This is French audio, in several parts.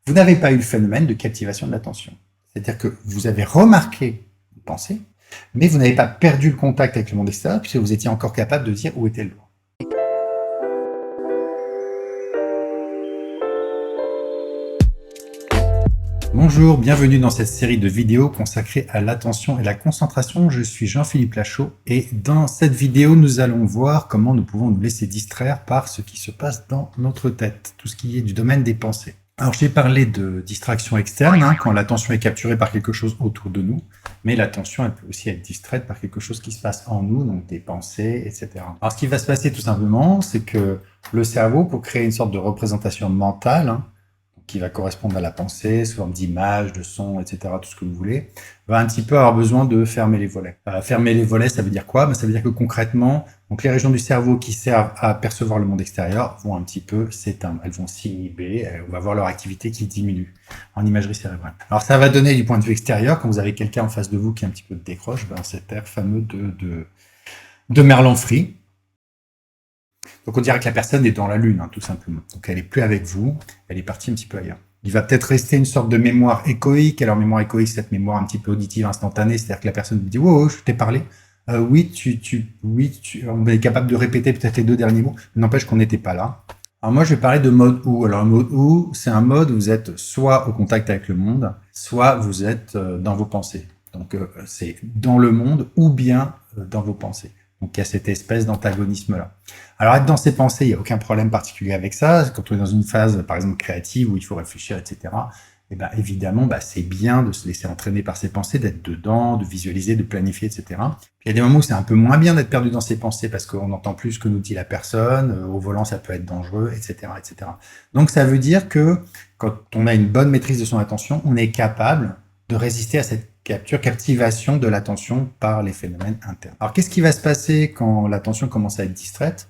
vous n'avez pas eu le phénomène de captivation de l'attention. C'est-à-dire que vous avez remarqué une pensée, mais vous n'avez pas perdu le contact avec le monde extérieur puisque vous étiez encore capable de dire où était le doigt. Bonjour, bienvenue dans cette série de vidéos consacrée à l'attention et la concentration. Je suis Jean-Philippe Lachaud et dans cette vidéo, nous allons voir comment nous pouvons nous laisser distraire par ce qui se passe dans notre tête, tout ce qui est du domaine des pensées. Alors, j'ai parlé de distraction externe, quand l'attention est capturée par quelque chose autour de nous, mais l'attention, elle peut aussi être distraite par quelque chose qui se passe en nous, donc des pensées, etc. Alors, ce qui va se passer tout simplement, c'est que le cerveau, pour créer une sorte de représentation mentale, qui va correspondre à la pensée, sous forme d'images, de sons, etc., tout ce que vous voulez, va un petit peu avoir besoin de fermer les volets. Fermer les volets, ça veut dire quoi? Ça veut dire que concrètement, donc les régions du cerveau qui servent à percevoir le monde extérieur vont un petit peu s'éteindre, elles vont s'inhiber, on va voir leur activité qui diminue en imagerie cérébrale. Alors ça va donner du point de vue extérieur, quand vous avez quelqu'un en face de vous qui un petit peu décroche, cet air fameux de Merlan-Free. Donc on dirait que la personne est dans la lune, tout simplement. Donc elle est plus avec vous, elle est partie un petit peu ailleurs. Il va peut-être rester une sorte de mémoire échoïque. Alors mémoire échoïque, c'est cette mémoire un petit peu auditive, instantanée, c'est-à-dire que la personne vous dit « Wow, je t'ai parlé ». Oui, on est capable de répéter peut-être les deux derniers mots, mais n'empêche qu'on n'était pas là. Alors moi, je vais parler de mode où. Alors le mode où, c'est un mode où vous êtes soit au contact avec le monde, soit vous êtes dans vos pensées. Donc c'est dans le monde ou bien dans vos pensées. Donc il y a cette espèce d'antagonisme-là. Alors être dans ses pensées, il n'y a aucun problème particulier avec ça. Quand on est dans une phase, par exemple, créative, où il faut réfléchir, etc., et ben évidemment, c'est bien de se laisser entraîner par ses pensées, d'être dedans, de visualiser, de planifier, etc. Puis il y a des moments où c'est un peu moins bien d'être perdu dans ses pensées parce qu'on n'entend plus ce que nous dit la personne, au volant ça peut être dangereux, etc., etc. Donc ça veut dire que quand on a une bonne maîtrise de son attention, on est capable de résister à cette captivation de l'attention par les phénomènes internes. Alors qu'est-ce qui va se passer quand l'attention commence à être distraite?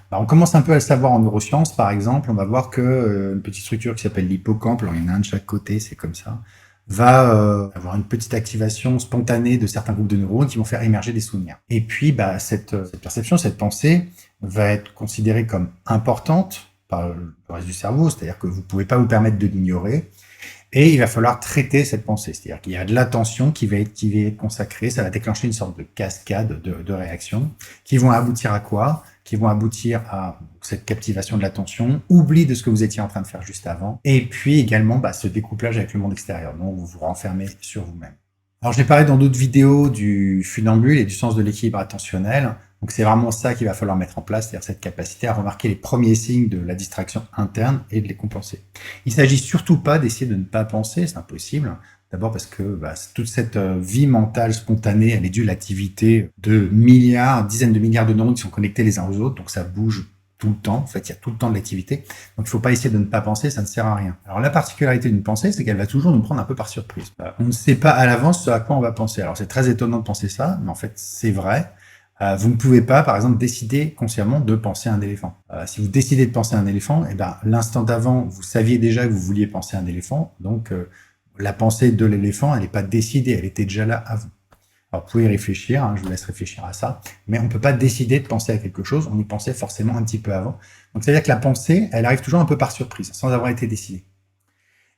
On commence un peu à le savoir en neurosciences, par exemple, on va voir que une petite structure qui s'appelle l'hippocampe, alors il y en a un de chaque côté, c'est comme ça, va avoir une petite activation spontanée de certains groupes de neurones qui vont faire émerger des souvenirs. Et puis cette perception, cette pensée va être considérée comme importante par le reste du cerveau, c'est-à-dire que vous ne pouvez pas vous permettre de l'ignorer, et il va falloir traiter cette pensée, c'est-à-dire qu'il y a de l'attention qui va être consacrée, ça va déclencher une sorte de cascade de réactions qui vont aboutir à quoi? Qui vont aboutir à cette captivation de l'attention, oubli de ce que vous étiez en train de faire juste avant, et puis également ce découplage avec le monde extérieur, donc vous vous renfermez sur vous-même. Alors j'ai parlé dans d'autres vidéos du funambule et du sens de l'équilibre attentionnel, donc c'est vraiment ça qu'il va falloir mettre en place, c'est-à-dire cette capacité à remarquer les premiers signes de la distraction interne et de les compenser. Il ne s'agit surtout pas d'essayer de ne pas penser, c'est impossible. D'abord parce que toute cette vie mentale spontanée, elle est due à l'activité de milliards, dizaines de milliards de neurones qui sont connectés les uns aux autres, donc ça bouge tout le temps. En fait, il y a tout le temps de l'activité. Donc, il ne faut pas essayer de ne pas penser, ça ne sert à rien. Alors, la particularité d'une pensée, c'est qu'elle va toujours nous prendre un peu par surprise. On ne sait pas à l'avance ce à quoi on va penser. Alors, c'est très étonnant de penser ça, mais en fait, c'est vrai. Vous ne pouvez pas, par exemple, décider consciemment de penser à un éléphant. Si vous décidez de penser à un éléphant, l'instant d'avant, vous saviez déjà que vous vouliez penser à un éléphant, donc la pensée de l'éléphant, elle n'est pas décidée, elle était déjà là à vous. Alors, vous pouvez y réfléchir, je vous laisse réfléchir à ça, mais on ne peut pas décider de penser à quelque chose, on y pensait forcément un petit peu avant. Donc, c'est-à-dire que la pensée, elle arrive toujours un peu par surprise, sans avoir été décidée.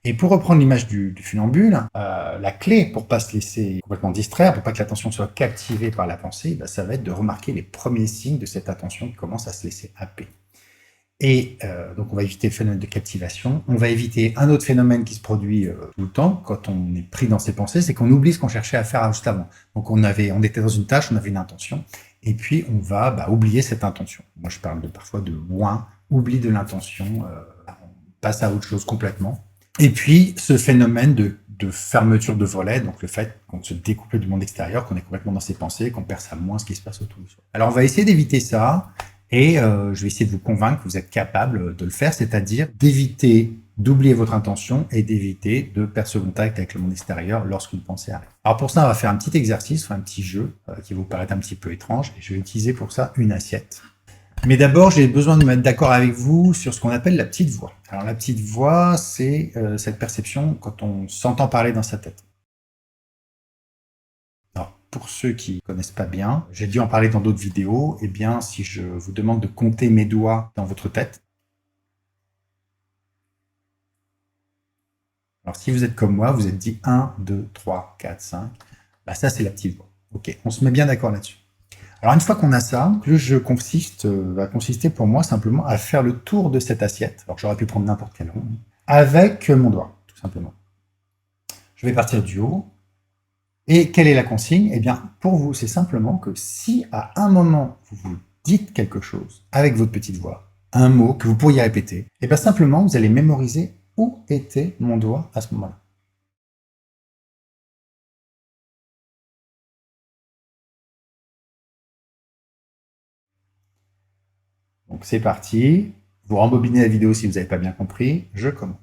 Et pour reprendre l'image du funambule, la clé pour pas se laisser complètement distraire, pour pas que l'attention soit captivée par la pensée, ça va être de remarquer les premiers signes de cette attention qui commence à se laisser happer. Et donc on va éviter le phénomène de captivation, on va éviter un autre phénomène qui se produit tout le temps quand on est pris dans ses pensées, c'est qu'on oublie ce qu'on cherchait à faire juste avant. Donc on était dans une tâche, on avait une intention, et puis on va oublier cette intention. Moi je parle parfois de ouin, oubli de l'intention, on passe à autre chose complètement. Et puis ce phénomène de fermeture de volets, donc le fait qu'on se découple du monde extérieur, qu'on est complètement dans ses pensées, qu'on perçoit moins ce qui se passe autour de soi. Alors on va essayer d'éviter ça. Et je vais essayer de vous convaincre que vous êtes capable de le faire, c'est-à-dire d'éviter d'oublier votre intention et d'éviter de perdre ce contact avec le monde extérieur lorsqu'une pensée arrive. Alors pour ça, on va faire un petit exercice, un petit jeu qui va vous paraître un petit peu étrange, et je vais utiliser pour ça une assiette. Mais d'abord, j'ai besoin de me mettre d'accord avec vous sur ce qu'on appelle la petite voix. Alors la petite voix, c'est cette perception quand on s'entend parler dans sa tête. Pour ceux qui ne connaissent pas bien, j'ai dû en parler dans d'autres vidéos, si je vous demande de compter mes doigts dans votre tête, Alors, si vous êtes comme moi, vous êtes dit 1, 2, 3, 4, 5. Bah, ça, c'est la petite voix. OK, on se met bien d'accord là-dessus. Alors, une fois qu'on a ça, le jeu va consister pour moi simplement à faire le tour de cette assiette. Alors, j'aurais pu prendre n'importe quel rond. Avec mon doigt, tout simplement. Je vais partir du haut. Et quelle est la consigne? Eh bien, pour vous, c'est simplement que si à un moment, vous dites quelque chose avec votre petite voix, un mot que vous pourriez répéter, eh bien simplement, vous allez mémoriser où était mon doigt à ce moment-là. Donc c'est parti. Vous rembobinez la vidéo si vous n'avez pas bien compris. Je commence.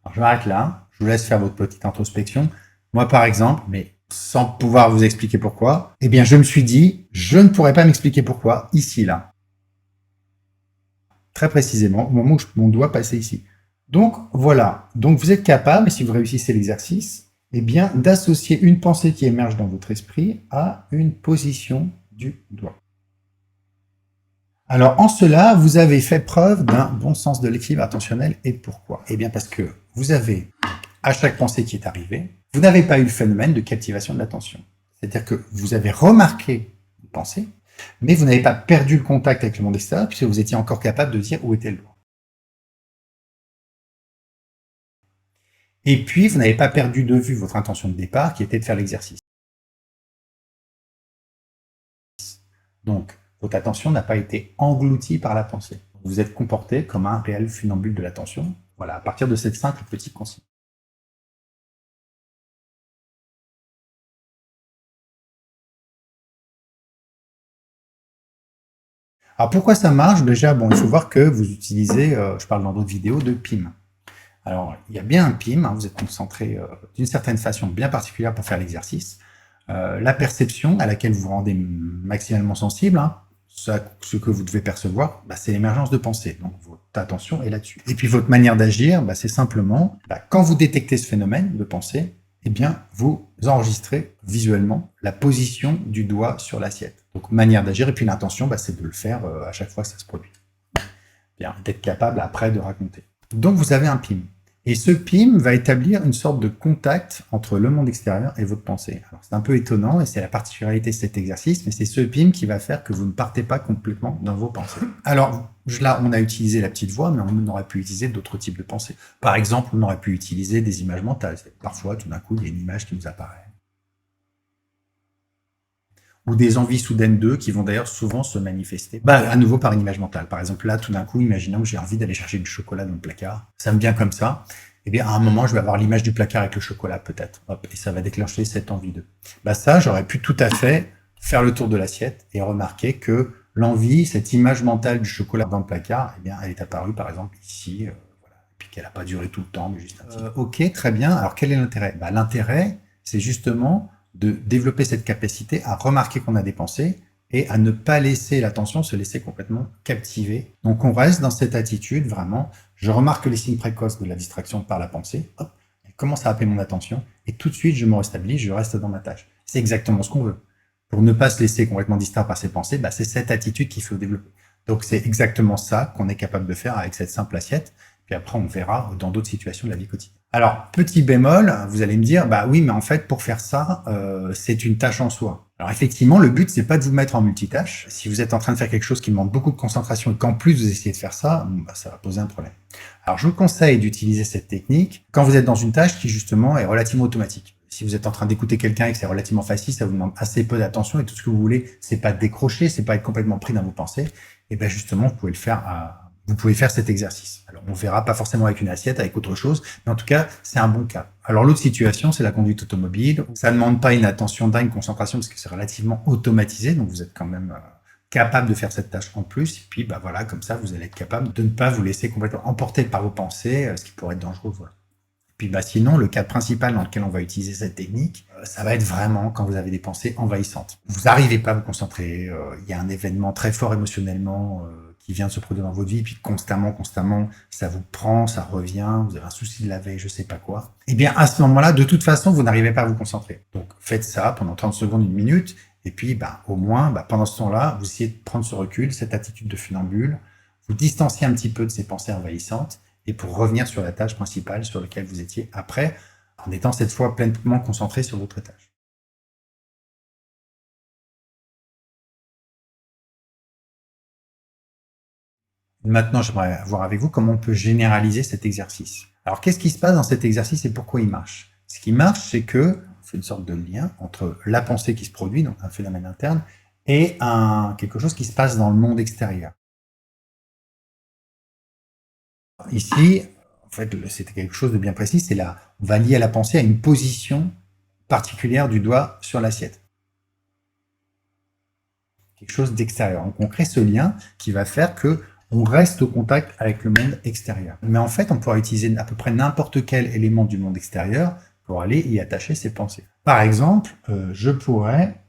Alors, je m'arrête là. Je vous laisse faire votre petite introspection. Moi, par exemple, mais sans pouvoir vous expliquer pourquoi, eh bien, je me suis dit, je ne pourrais pas m'expliquer pourquoi ici, là. Très précisément, au moment où mon doigt passait ici. Donc, voilà. Donc, vous êtes capable, si vous réussissez l'exercice, eh bien, d'associer une pensée qui émerge dans votre esprit à une position du doigt. Alors, en cela, vous avez fait preuve d'un bon sens de l'équilibre attentionnel. Et pourquoi? Eh bien, parce que vous avez, à chaque pensée qui est arrivée, vous n'avez pas eu le phénomène de captivation de l'attention. C'est-à-dire que vous avez remarqué une pensée, mais vous n'avez pas perdu le contact avec le monde extérieur, puisque vous étiez encore capable de dire où était le doigt. Et puis, vous n'avez pas perdu de vue votre intention de départ, qui était de faire l'exercice. Donc, votre attention n'a pas été engloutie par la pensée. Vous êtes comporté comme un réel funambule de l'attention. Voilà, à partir de cette simple petite consigne. Alors, pourquoi ça marche? Déjà, bon, il faut voir que vous utilisez, je parle dans d'autres vidéos, de PIM. Alors, il y a bien un PIM, hein, vous êtes concentré d'une certaine façon bien particulière pour faire l'exercice. La perception à laquelle vous vous rendez maximalement sensible, hein, ce que vous devez percevoir, bah, c'est l'émergence de pensée. Donc, votre attention est là-dessus. Et puis, votre manière d'agir, bah, c'est simplement, bah, quand vous détectez ce phénomène de pensée, eh bien, vous enregistrez visuellement la position du doigt sur l'assiette. Donc, manière d'agir, et puis l'intention, bah, c'est de le faire à chaque fois que ça se produit. Bien, d'être capable après de raconter. Donc, vous avez un PIM. Et ce PIM va établir une sorte de contact entre le monde extérieur et votre pensée. Alors, c'est un peu étonnant et c'est la particularité de cet exercice, mais c'est ce PIM qui va faire que vous ne partez pas complètement dans vos pensées. Alors, là, on a utilisé la petite voix, mais on aurait pu utiliser d'autres types de pensées. Par exemple, on aurait pu utiliser des images mentales. Parfois, tout d'un coup, il y a une image qui nous apparaît. Ou des envies soudaines d'eux qui vont d'ailleurs souvent se manifester, bah, à nouveau par une image mentale. Par exemple, là, tout d'un coup, imaginons que j'ai envie d'aller chercher du chocolat dans le placard. Ça me vient comme ça. Eh bien, à un moment, je vais avoir l'image du placard avec le chocolat, peut-être. Hop, et ça va déclencher cette envie d'eux. Bah, ça, j'aurais pu tout à fait faire le tour de l'assiette et remarquer que l'envie, cette image mentale du chocolat dans le placard, eh bien, elle est apparue, par exemple, ici, voilà. Et puis qu'elle n'a pas duré tout le temps, mais juste un petit peu. Ok, très bien. Alors, quel est l'intérêt? Bah, l'intérêt, c'est justement de développer cette capacité à remarquer qu'on a des pensées et à ne pas laisser l'attention se laisser complètement captiver. Donc on reste dans cette attitude vraiment, je remarque les signes précoces de la distraction par la pensée, hop, elle commence à appeler mon attention et tout de suite je me restabilise, je reste dans ma tâche. C'est exactement ce qu'on veut. Pour ne pas se laisser complètement distraire par ses pensées, bah, c'est cette attitude qu'il faut développer. Donc c'est exactement ça qu'on est capable de faire avec cette simple assiette. Puis après, on verra dans d'autres situations de la vie quotidienne. Alors, petit bémol, vous allez me dire, bah oui, mais en fait, pour faire ça, c'est une tâche en soi. Alors effectivement, le but, c'est pas de vous mettre en multitâche. Si vous êtes en train de faire quelque chose qui demande beaucoup de concentration et qu'en plus vous essayez de faire ça, bah, ça va poser un problème. Alors, je vous conseille d'utiliser cette technique quand vous êtes dans une tâche qui, justement, est relativement automatique. Si vous êtes en train d'écouter quelqu'un et que c'est relativement facile, ça vous demande assez peu d'attention et tout ce que vous voulez, c'est pas décrocher, c'est pas être complètement pris dans vos pensées. Et bien justement, vous pouvez le faire vous pouvez faire cet exercice. Alors, on verra pas forcément avec une assiette, avec autre chose, mais en tout cas, c'est un bon cas. Alors, l'autre situation, c'est la conduite automobile. Ça ne demande pas une attention dingue, une concentration, parce que c'est relativement automatisé, donc vous êtes quand même capable de faire cette tâche en plus. Et puis, bah voilà, comme ça, vous allez être capable de ne pas vous laisser complètement emporter par vos pensées, ce qui pourrait être dangereux. Voilà. Puis bah sinon, le cas principal dans lequel on va utiliser cette technique, ça va être vraiment quand vous avez des pensées envahissantes. Vous n'arrivez pas à vous concentrer, il y a un événement très fort émotionnellement qui vient de se produire dans votre vie, puis constamment, ça vous prend, ça revient, vous avez un souci de la veille, je sais pas quoi. Eh bien, à ce moment-là, de toute façon, vous n'arrivez pas à vous concentrer. Donc, faites ça pendant 30 secondes, une minute, et puis, au moins, pendant ce temps-là, vous essayez de prendre ce recul, cette attitude de funambule, vous distanciez un petit peu de ces pensées envahissantes, et pour revenir sur la tâche principale sur laquelle vous étiez après, en étant cette fois pleinement concentré sur votre tâche. Maintenant, j'aimerais voir avec vous comment on peut généraliser cet exercice. Alors, qu'est-ce qui se passe dans cet exercice et pourquoi il marche? Ce qui marche, c'est que on fait une sorte de lien entre la pensée qui se produit, donc un phénomène interne, et quelque chose qui se passe dans le monde extérieur. Ici, en fait, c'était quelque chose de bien précis, on va lier la pensée à une position particulière du doigt sur l'assiette. Quelque chose d'extérieur. Donc, on crée ce lien qui va faire que on reste au contact avec le monde extérieur. Mais en fait, on pourra utiliser à peu près n'importe quel élément du monde extérieur pour aller y attacher ses pensées. Par exemple, je pourrais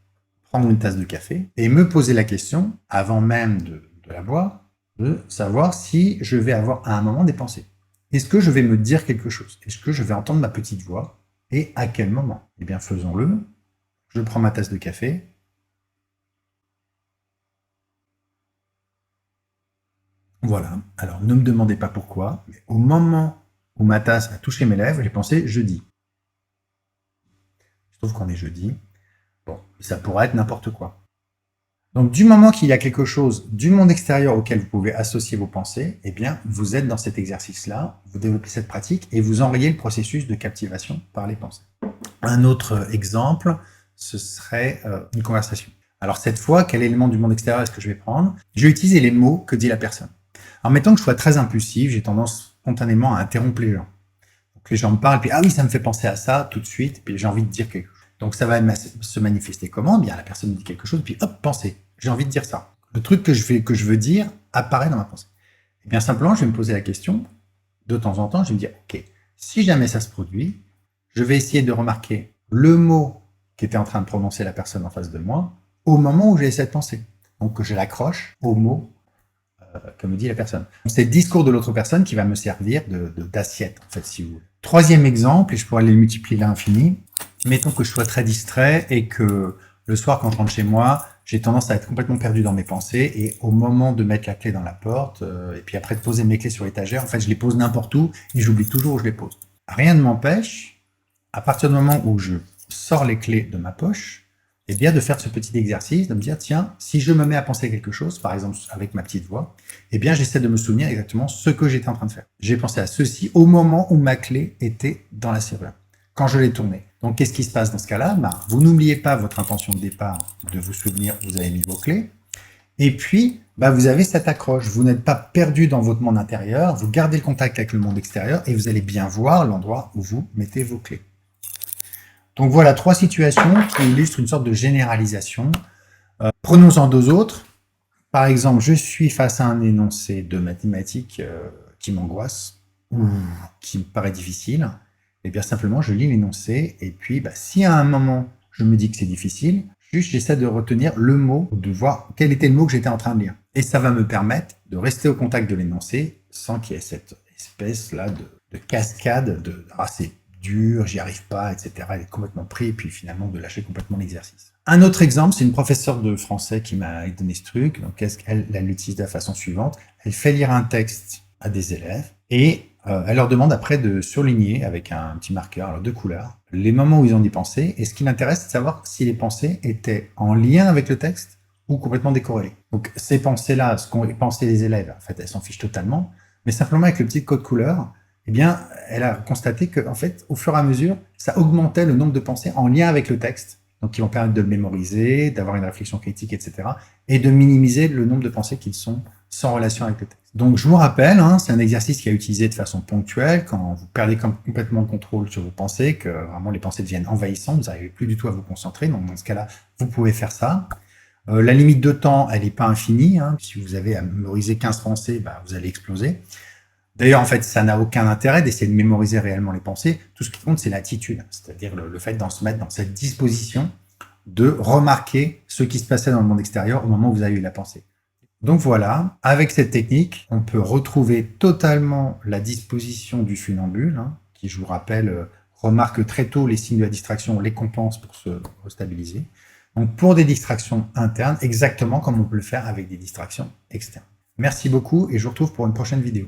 prendre une tasse de café et me poser la question, avant même de la boire, de savoir si je vais avoir à un moment des pensées. Est-ce que je vais me dire quelque chose? Est-ce que je vais entendre ma petite voix? Et à quel moment? Eh bien, faisons-le. Je prends ma tasse de café. Voilà. Alors, ne me demandez pas pourquoi, mais au moment où ma tasse a touché mes lèvres, j'ai pensé jeudi. Je trouve qu'on est jeudi. Bon, ça pourrait être n'importe quoi. Donc, du moment qu'il y a quelque chose du monde extérieur auquel vous pouvez associer vos pensées, eh bien, vous êtes dans cet exercice-là, vous développez cette pratique et vous enrayez le processus de captivation par les pensées. Un autre exemple, ce serait une conversation. Alors, cette fois, quel élément du monde extérieur est-ce que je vais prendre? Je vais utiliser les mots que dit la personne. Alors, mettons que je sois très impulsif, j'ai tendance spontanément à interrompre les gens. Donc, les gens me parlent, puis ah oui, ça me fait penser à ça tout de suite, puis j'ai envie de dire quelque chose. Donc, ça va se manifester comment? Bien, la personne me dit quelque chose, puis hop, pensée. J'ai envie de dire ça. Le truc que je veux dire apparaît dans ma pensée. Et bien, simplement, je vais me poser la question, de temps en temps, je vais me dire, ok, si jamais ça se produit, je vais essayer de remarquer le mot qu'était en train de prononcer la personne en face de moi au moment où j'ai cette pensée. Donc, que je l'accroche au mot que me dit la personne. C'est le discours de l'autre personne qui va me servir d'assiette, en fait, si vous voulez. Troisième exemple, et je pourrais les multiplier à l'infini, mettons que je sois très distrait et que le soir, quand je rentre chez moi, j'ai tendance à être complètement perdu dans mes pensées et au moment de mettre la clé dans la porte et puis après de poser mes clés sur l'étagère, en fait, je les pose n'importe où et j'oublie toujours où je les pose. Rien ne m'empêche, à partir du moment où je sors les clés de ma poche, eh bien de faire ce petit exercice, de me dire, tiens, si je me mets à penser quelque chose, par exemple avec ma petite voix, eh bien j'essaie de me souvenir exactement ce que j'étais en train de faire. J'ai pensé à ceci au moment où ma clé était dans la serrure, quand je l'ai tournée. Donc qu'est-ce qui se passe dans ce cas-là? Vous n'oubliez pas votre intention de départ de vous souvenir que vous avez mis vos clés, et puis vous avez cette accroche, vous n'êtes pas perdu dans votre monde intérieur, vous gardez le contact avec le monde extérieur et vous allez bien voir l'endroit où vous mettez vos clés. Donc voilà 3 situations qui illustrent une sorte de généralisation. Prenons-en 2 autres. Par exemple, je suis face à un énoncé de mathématiques qui m'angoisse ou qui me paraît difficile. Et bien simplement, je lis l'énoncé et puis si à un moment je me dis que c'est difficile, juste j'essaie de retenir le mot, de voir quel était le mot que j'étais en train de lire. Et ça va me permettre de rester au contact de l'énoncé sans qu'il y ait cette espèce-là de cascade de « ah c'est dur, j'y arrive pas, etc. » Elle est complètement pris et puis finalement de lâcher complètement l'exercice. Un autre exemple, c'est une professeure de français qui m'a donné ce truc. Donc elle l'utilise de la façon suivante. Elle fait lire un texte à des élèves et elle leur demande après de surligner avec un petit marqueur, alors 2 couleurs, les moments où ils ont des pensées. Et ce qui m'intéresse, c'est de savoir si les pensées étaient en lien avec le texte ou complètement décorrélées. Donc ces pensées-là, ce qu'ont pensé les élèves, en fait, elles s'en fichent totalement. Mais simplement avec le petit code couleur, eh bien, elle a constaté que, en fait, au fur et à mesure, ça augmentait le nombre de pensées en lien avec le texte. Donc, qui vont permettre de le mémoriser, d'avoir une réflexion critique, etc. Et de minimiser le nombre de pensées qui sont sans relation avec le texte. Donc, je vous rappelle, c'est un exercice qui est utilisé de façon ponctuelle quand vous perdez complètement le contrôle sur vos pensées, que vraiment les pensées deviennent envahissantes, vous n'arrivez plus du tout à vous concentrer. Donc, dans ce cas-là, vous pouvez faire ça. La limite de temps, elle n'est pas infinie. Si vous avez à mémoriser 15 pensées, vous allez exploser. D'ailleurs, en fait, ça n'a aucun intérêt d'essayer de mémoriser réellement les pensées. Tout ce qui compte, c'est l'attitude, c'est-à-dire le fait d'en se mettre dans cette disposition de remarquer ce qui se passait dans le monde extérieur au moment où vous avez eu la pensée. Donc voilà, avec cette technique, on peut retrouver totalement la disposition du funambule, hein, qui, je vous rappelle, remarque très tôt les signes de la distraction, les compense pour se restabiliser. Donc pour des distractions internes, exactement comme on peut le faire avec des distractions externes. Merci beaucoup et je vous retrouve pour une prochaine vidéo.